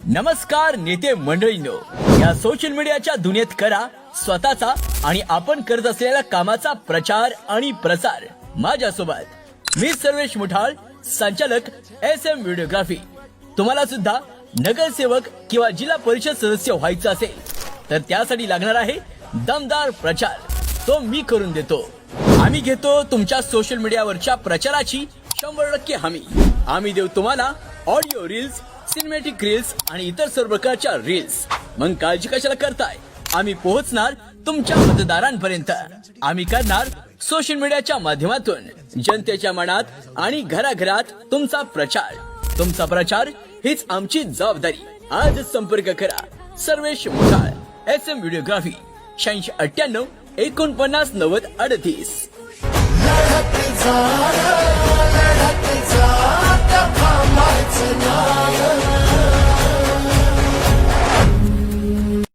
नमस्कार नेते मंडळींनो, या सोशल मीडियाच्या दुनियेत करा स्वतःचा आणि आपण करत असलेल्या कामाचा प्रचार आणि प्रसार माझ्यासोबत। मी सर्वेश मुठाळ, संचालक SM व्हिडिओग्राफी। तुम्हाला सुद्धा नगरसेवक किंवा जिल्हा परिषद सदस्य व्हायचं असेल तर त्यासाठी लागणार आहे दमदार प्रचार, तो मी करून देतो। आम्ही घेतो तुमच्या सोशल मीडियावरच्या प्रचाराची 100% हमी। आम्ही देऊ तुम्हाला ऑडिओ रील्स, सिनेमॅटिक रील्स आणि इतर सर्व प्रकारच्या रील्स। मग काळजी कशाला करताय, आम्ही पोहोचणार तुमच्या मतदारांपर्यंत। आम्ही करणार सोशल मीडियाच्या माध्यमातून जनतेच्या मनात आणि घराघरात तुमचा प्रचार। तुमचा प्रचार हीच आमची जबाबदारी। आज संपर्क करा सर्वेश मुठाळ, SM व्हिडिओग्राफी, 8698 49 90 38। लढत जा, लढत जा, त्या थांबायचं नाही।